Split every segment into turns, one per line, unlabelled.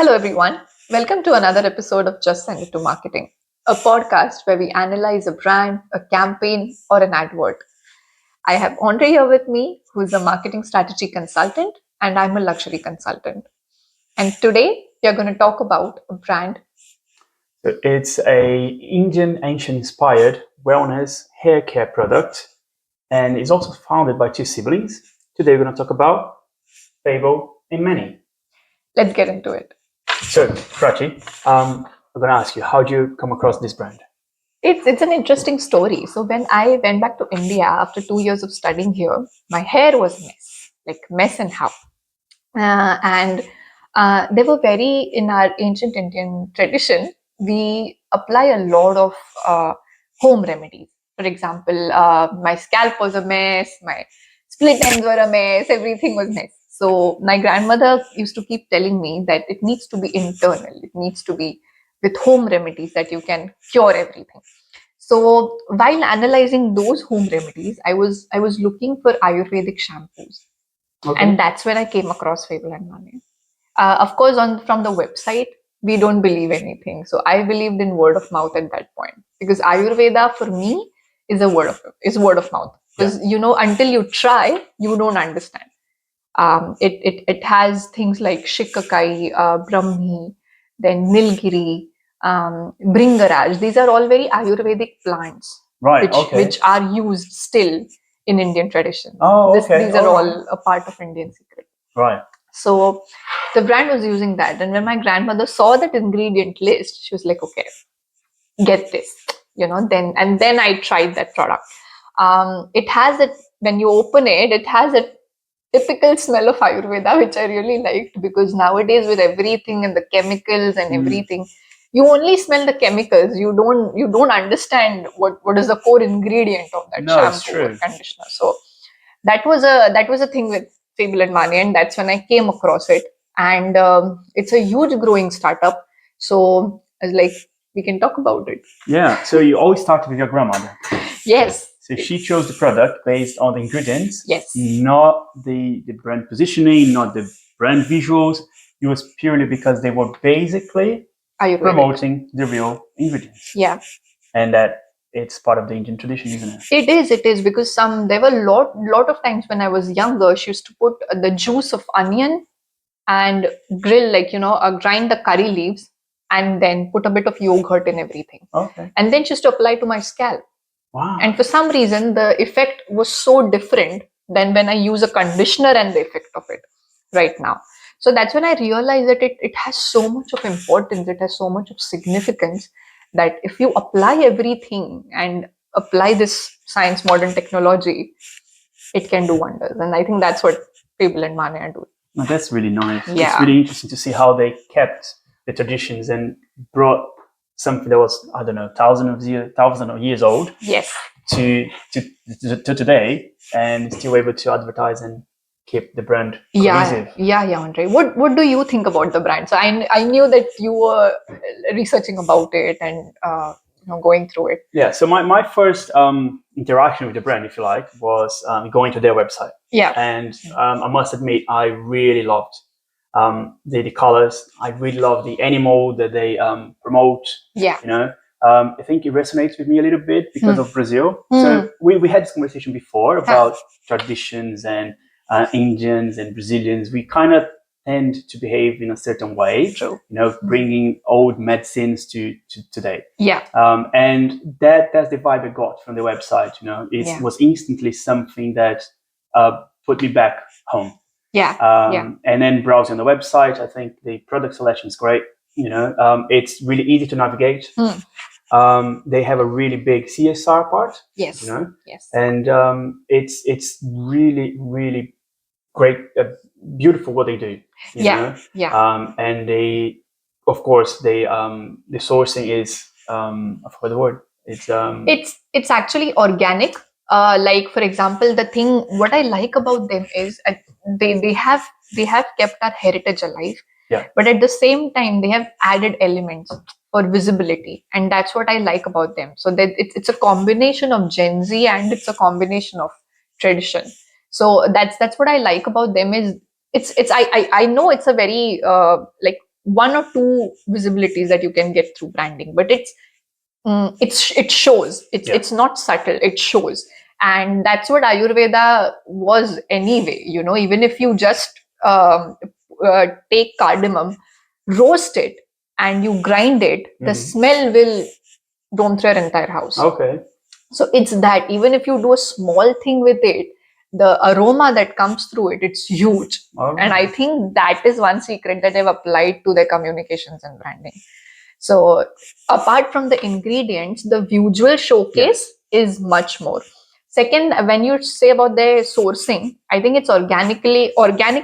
Hello, everyone. Welcome to another episode of Just Send It to Marketing, a podcast where we analyze a brand, a campaign, or an advert. I have Andre here with me, who is a marketing strategy consultant, and I'm a luxury consultant. And today, we are going to talk about a brand.
It's a Indian ancient-inspired wellness hair care product, and it's also founded by two siblings. Today, we're going to talk about Fable and Mane.
Let's get into it.
So, Prachi, I'm going to ask you, how do you come across this brand?
It's an interesting story. So when I went back to India after 2 years of studying here, my hair was a mess, like mess and how. And they were very, in our ancient Indian tradition, we apply a lot of home remedies. For example, my scalp was a mess, my split ends were a mess, everything was mess. So my grandmother used to keep telling me that it needs to be internal, it needs to be with home remedies that you can cure everything. So while analyzing those home remedies, I was looking for Ayurvedic shampoos, and that's when I came across Fable and Mane. Of course, from the website, we don't believe anything. So I believed in word of mouth at that point, because Ayurveda for me is word of mouth. Because until you try, you don't understand. It has things like shikakai, brahmi, then nilgiri, bringaraj. These are all very Ayurvedic plants,
Right,
which are used still in Indian tradition. These are all a part of Indian secret.
Right.
So the brand was using that. And when my grandmother saw that ingredient list, she was like, okay, get this, then I tried that product. It has it, when you open it, it has a typical smell of Ayurveda, which I really liked, because nowadays with everything and the chemicals and everything, you only smell the chemicals. You don't understand what is the core ingredient of that shampoo or conditioner. So that was a thing with Fable and Mane, and that's when I came across it. And it's a huge growing startup. So I was like, we can talk about it.
Yeah, so you always started with your grandmother.
Yes.
So she chose the product based on the ingredients,
Yes.
not the brand positioning, not the brand visuals. It was purely because they were basically
Ayurvedic.
Promoting the real ingredients.
Yeah.
And that it's part of the Indian tradition, isn't it?
It is, because there were lot of times when I was younger, she used to put the juice of onion and grill, grind the curry leaves and then put a bit of yogurt in everything.
Okay.
And then she used to apply to my scalp.
Wow.
And for some reason, the effect was so different than when I use a conditioner and the effect of it right now. So that's when I realized that it has so much of importance, it has so much of significance, that if you apply everything and apply this science, modern technology, it can do wonders. And I think that's what Fable and Mane are doing.
Oh, that's really nice.
Yeah.
It's really interesting to see how they kept the traditions and brought something that was, I don't know, thousands of years old.
Yes.
To today, and still able to advertise and keep the brand cohesive.
Yeah, Andre. What do you think about the brand? So I knew that you were researching about it and going through it.
Yeah. So my first interaction with the brand, if you like, was going to their website.
Yeah.
And I must admit, I really loved the colors. I really love the animal that they promote.
Yeah.
I think it resonates with me a little bit because of Brazil. So we had this conversation before about traditions and Indians and Brazilians. We kind of tend to behave in a certain way.
True.
Bringing old medicines to today.
Yeah.
And that's the vibe I got from the website. It was instantly something that put me back home.
Yeah.
And then browsing on the website, I think the product selection is great. It's really easy to navigate. They have a really big CSR part.
Yes.
Yes. And it's really, really great, beautiful what they do.
Yeah.
And they, of course, the sourcing is I forgot the word.
It's actually organic. Like, for example, what I like about them is they have kept our heritage alive.
Yeah.
But at the same time, they have added elements for visibility, and that's what I like about them. So that it's a combination of Gen Z and it's a combination of tradition. So that's what I like about them. Is I know it's a very one or two visibilities that you can get through branding, but it shows. It's not subtle. It shows, and that's what Ayurveda was anyway. Even if you just take cardamom, roast it, and you grind it, the smell will roam through your entire house.
Okay.
So it's that even if you do a small thing with it, the aroma that comes through it, it's huge.
Okay.
And I think that is one secret that I've applied to their communications and branding. So apart from the ingredients, the visual showcase is much more. Second, when you say about their sourcing, I think it's organic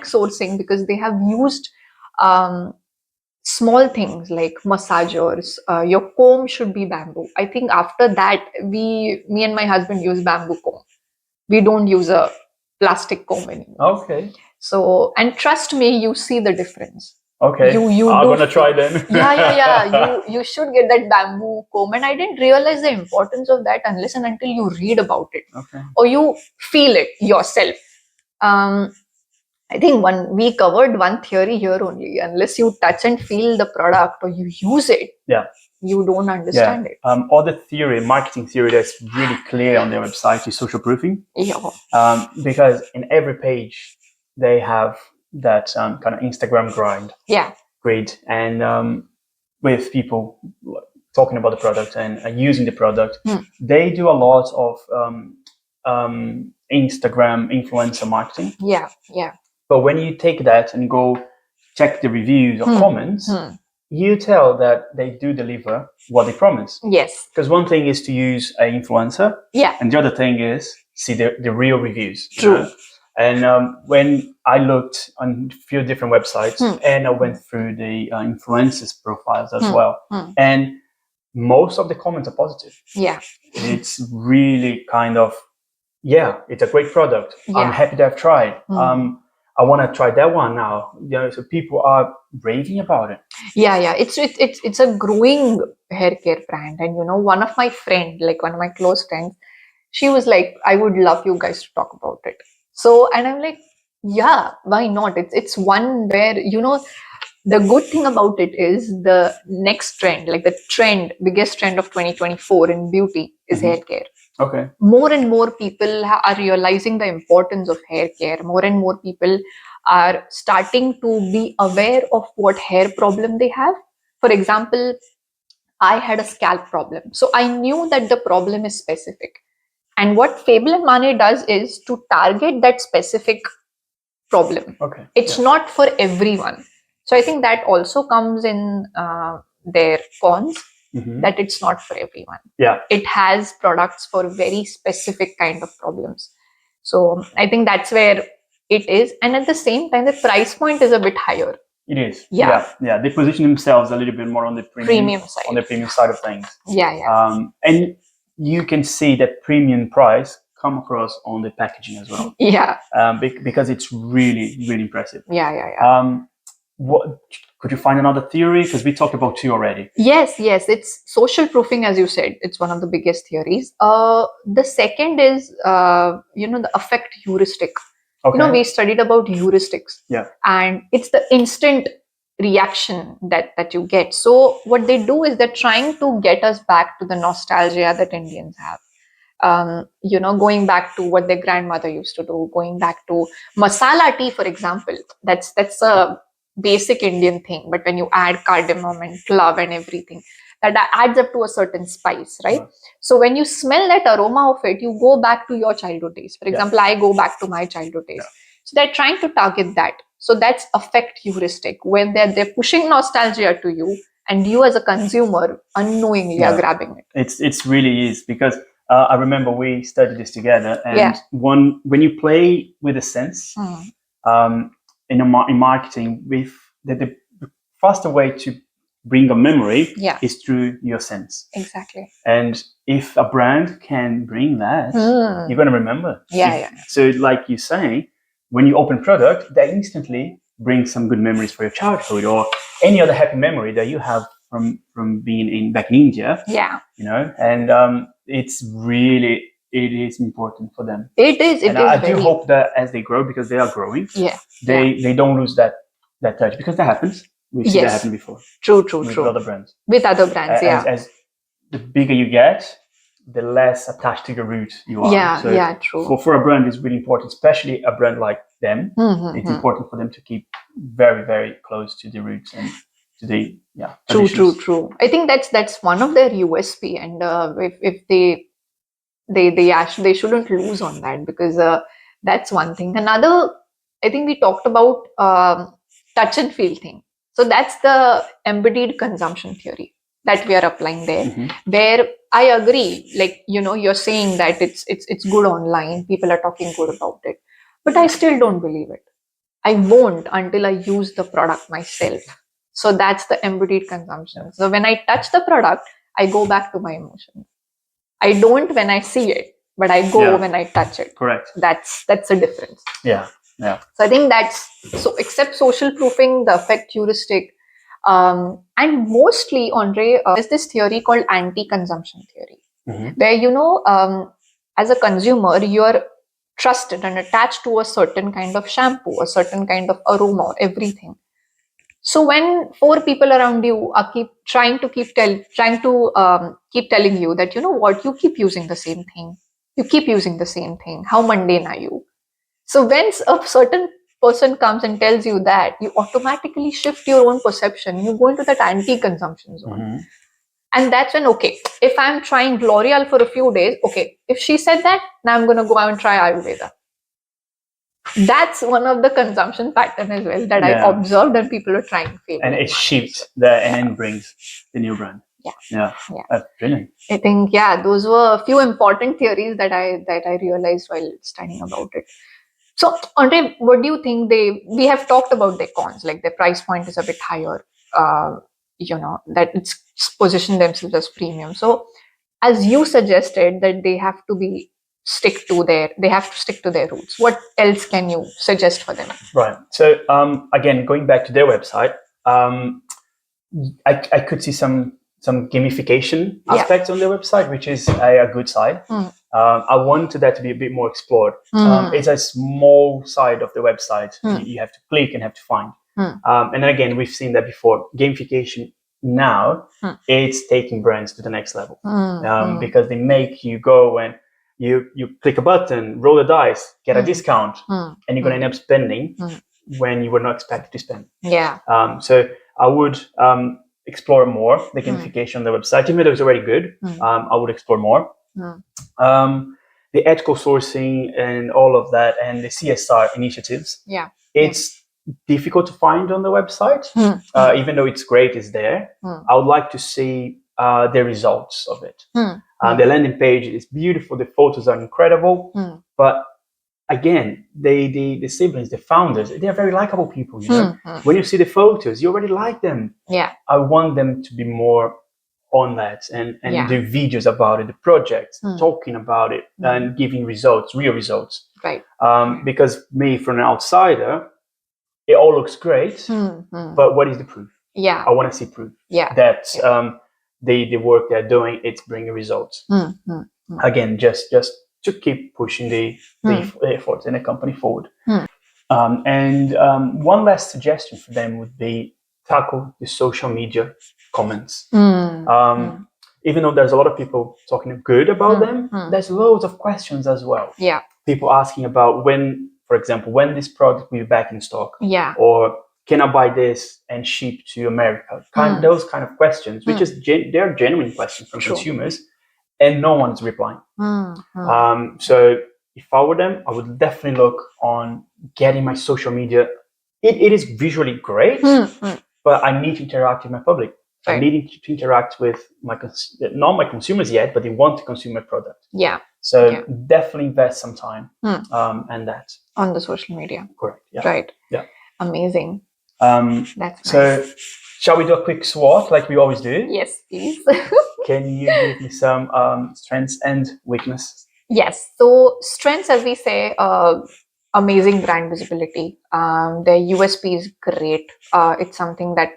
sourcing, because they have used small things like massagers. Your comb should be bamboo. I think after that, me and my husband use bamboo comb. We don't use a plastic comb anymore.
Okay.
So, and trust me, you see the difference.
Okay. I'm gonna try then.
Yeah. You should get that bamboo comb, and I didn't realize the importance of that unless and until you read about it, or you feel it yourself. I think we covered one theory here only. Unless you touch and feel the product or you use it, you don't understand it.
Other theory, marketing theory that's really clear on their website is social proofing.
Yeah.
Because in every page they have that kind of Instagram grid, and with people talking about the product and using the product. They do a lot of Instagram influencer marketing.
Yeah.
But when you take that and go check the reviews or comments, you tell that they do deliver what they promise.
Yes.
Because one thing is to use an influencer, and the other thing is see the real reviews.
True.
And when I looked on a few different websites, and I went through the influencers' profiles as well, and most of the comments are positive.
Yeah.
It's really kind of, it's a great product. Yeah. I'm happy to have tried. I want to try that one now. So people are raving about it.
Yeah. It's a growing hair care brand, and one of my close friends, she was like, "I would love you guys to talk about it." So, and I'm like, "Yeah, why not?" It's one where the good thing about it is the next trend, like the biggest trend of 2024 in beauty is hair care.
Okay.
More and more people are realizing the importance of hair care. More and more people are starting to be aware of what hair problem they have. For example, I had a scalp problem. So I knew that the problem is specific. And what Fable Mane does is to target that specific problem.
Okay.
It's not for everyone. So I think that also comes in their cons. That it's not for everyone.
Yeah.
It has products for very specific kind of problems. So I think that's where it is. And at the same time, the price point is a bit higher.
It is.
Yeah.
They position themselves a little bit more on the premium
side.
On the premium side of things.
Yeah.
And you can see that premium price come across on the packaging as well.
Yeah.
Because it's really, really impressive.
Yeah.
What could you find another theory? Because we talked about two already.
Yes. It's social proofing, as you said. It's one of the biggest theories. The second is, the affect heuristic.
Okay.
We studied about heuristics.
Yeah.
And it's the instant reaction that you get. So what they do is they're trying to get us back to the nostalgia that Indians have. Going back to what their grandmother used to do, going back to masala tea, for example. That's a basic Indian thing. But when you add cardamom and clove and everything, that adds up to a certain spice, right? So when you smell that aroma of it, you go back to your childhood days. For example, I go back to my childhood days. So they're trying to target that. So that's affect heuristic, when they're pushing nostalgia to you, and you as a consumer unknowingly are grabbing it.
It's really is, because I remember we studied this together, and when you play with a sense in marketing, with the faster way to bring a memory is through your sense.
Exactly.
And if a brand can bring that, you're going to remember. So like you say, when you open product, that instantly brings some good memories for your childhood, or any other happy memory that you have from being back in India.
Yeah.
And it's really, it is important for them.
It is.
I do hope that as they grow, because they are growing, they don't lose that touch, because that happens. We've seen that happen before.
True.
With other brands.
With other brands,
As the bigger you get, the less attached to your root you are.
True.
For a brand, it's really important, especially a brand like them. It's important for them to keep very, very close to the roots and to the
True. I think that's one of their USP, and if they shouldn't lose on that, because that's one thing. Another, I think we talked about touch and feel thing. So that's the embodied consumption theory that we are applying there, where I agree, like, you're saying that it's good online, people are talking good about it, but I still don't believe it. I won't until I use the product myself. So that's the embodied consumption. So when I touch the product, I go back to my emotions. I don't when I see it, but I go when I touch it.
Correct.
That's a difference.
Yeah.
So I think that's so. Except social proofing, the effect heuristic, and mostly, Andre, there's this theory called anti-consumption theory, where as a consumer, you're trusted and attached to a certain kind of shampoo, a certain kind of aroma, everything. So when four people around you are keep telling you that, what, you keep using the same thing, how mundane are you? So when a certain person comes and tells you that, you automatically shift your own perception. You go into that anti-consumption zone. And that's when, okay, if I'm trying L'Oreal for a few days, okay, if she said that, now I'm going to go out and try Ayurveda. That's one of the consumption pattern as well that I observed, and people are trying Fable.
And it shifts that and then brings the new brand. Yeah. That's brilliant.
I think, those were a few important theories that I realized while studying about it. So, Andre, what do you think? We have talked about their cons, like their price point is a bit higher, that it's positioned themselves as premium. So, as you suggested, that they have to stick to their roots. What else can you suggest for them?
Right. So, again, going back to their website, I could see some gamification aspects on their website, which is a good side. I wanted that to be a bit more explored. It's a small side of the website. You have to click and have to find. And then again, we've seen that before. Gamification now, it's taking brands to the next level, because they make you go and you click a button, roll the dice, get a discount, and you're going to end up spending when you were not expected to spend. So I would explore more the gamification on the website. Even though it's already good, I would explore more. The ethical sourcing and all of that, and the CSR initiatives. It's difficult to find on the website, even though it's great, it's there. I would like to see the results of it. The landing page is beautiful. The photos are incredible. But again, the siblings, the founders, they are very likable people. When you see the photos, you already like them. I want them to be more on that and do videos about it, the project, talking about it, and giving results, real results.
Right.
Because me, from an outsider, it all looks great, but what is the proof? I want to see proof that the work they're doing, it's bringing results. Again, just to keep pushing the efforts in the company forward. And one last suggestion for them would be tackle the social media comments. Even though there's a lot of people talking good about them, there's loads of questions as well. People asking about when, for example, when this product will be back in stock, or can I buy this and ship to America? Those kind of questions, which is they're genuine questions from consumers, and no one's replying. So if I were them, I would definitely look on getting my social media. It is visually great, but I need to interact with my public. I need to interact with not my consumers yet, but they want to consume my product. So definitely invest some time and that
on the social media.
Correct.
Right. Amazing. That's nice.
So shall we do a quick SWOT like we always do?
Yes, please.
Can you give me some strengths and weaknesses?
Yes. So strengths, as we say, amazing brand visibility. Their USP is great. It's something that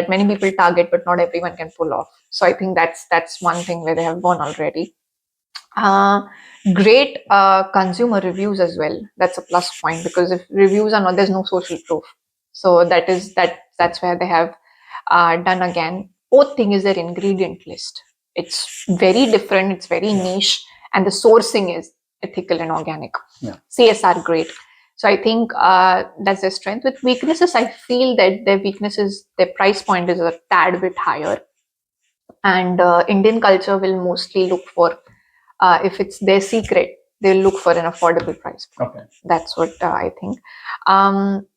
many people target, but not everyone can pull off. So I think that's one thing where they have won already. Great consumer reviews as well. That's a plus point, because if reviews are not, there's no social proof. So that That's where they have done again. Both thing is their ingredient list. It's very different. It's very niche, and the sourcing is ethical and organic.
Yeah.
CSR great. So I think that's their strength. With weaknesses, I feel that their weaknesses, their price point is a tad bit higher, and Indian culture will mostly look for if it's their secret, they'll look for an affordable price.
Okay.
That's what I think.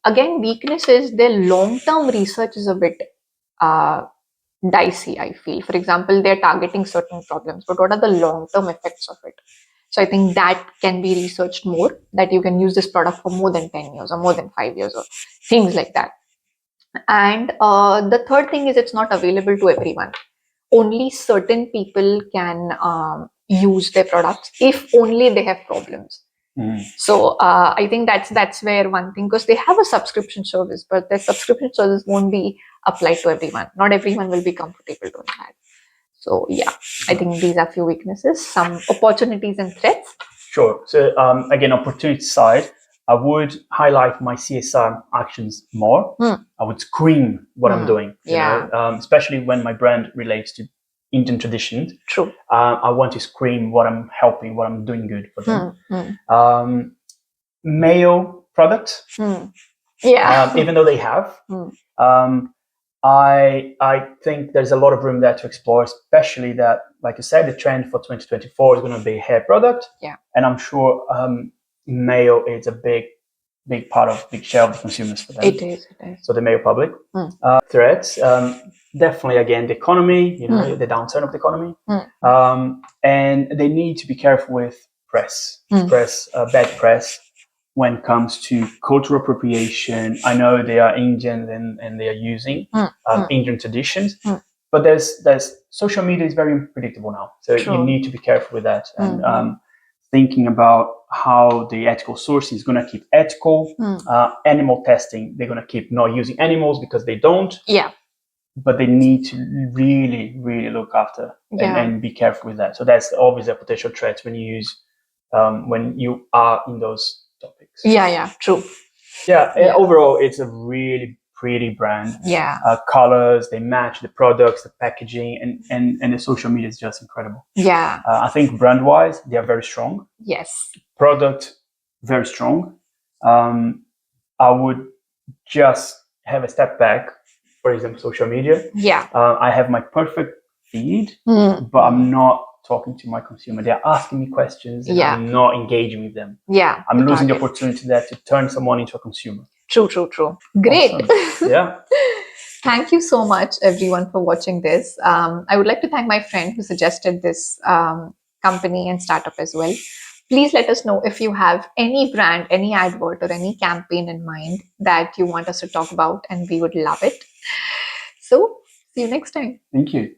Again, weakness is their long-term research is a bit dicey, I feel. For example, they're targeting certain problems, but what are the long-term effects of it? So I think that can be researched more, that you can use this product for more than 10 years or more than 5 years or things like that. And the third thing is it's not available to everyone. Only certain people can use their products if only they have problems. So I think that's where one thing, because they have a subscription service, but their subscription service won't be applied to everyone. Not everyone will be comfortable doing that. So yeah, I think these are few weaknesses, some opportunities and threats.
Sure. So again, opportunity side, I would highlight my CSR actions more. I would scream what I'm doing, you know, especially when my brand relates to Indian traditions.
True.
I want to scream what I'm helping, what I'm doing good for them. Male products, even though they have, I think there's a lot of room there to explore, especially that, like you said, the trend for 2024 is going to be hair product.
Yeah.
And I'm sure male is a big part of, big share of the consumers for them.
It is.
So the male public. Threats, definitely, again, the economy, you know, the downturn of the economy. And they need to be careful with bad press when it comes to cultural appropriation. I know they are Indian and they are using Indian traditions, but there's social media is very unpredictable now. So you need to be careful with that. And thinking about how the ethical sourcing is going to keep ethical. Animal testing, they're going to keep not using animals because they don't.
Yeah.
But they need to really, really look after and be careful with that. So that's always a potential threat when you use, when you are in those topics.
Yeah, true.
Yeah. Overall, it's a really pretty brand.
Yeah.
Colors, they match the products, the packaging, and the social media is just incredible.
Yeah.
I think brand-wise, they are very strong.
Yes.
Product, very strong. I would just have a step back. For example, social media.
Yeah.
I have my perfect feed, but I'm not talking to my consumer. They're asking me questions and I'm not engaging with them.
Yeah.
I'm losing the opportunity there to turn someone into a consumer.
True. Great.
Awesome. Yeah.
Thank you so much, everyone, for watching this. I would like to thank my friend who suggested this company and startup as well. Please let us know if you have any brand, any advert, or any campaign in mind that you want us to talk about, and we would love it. So, see you next time.
Thank you.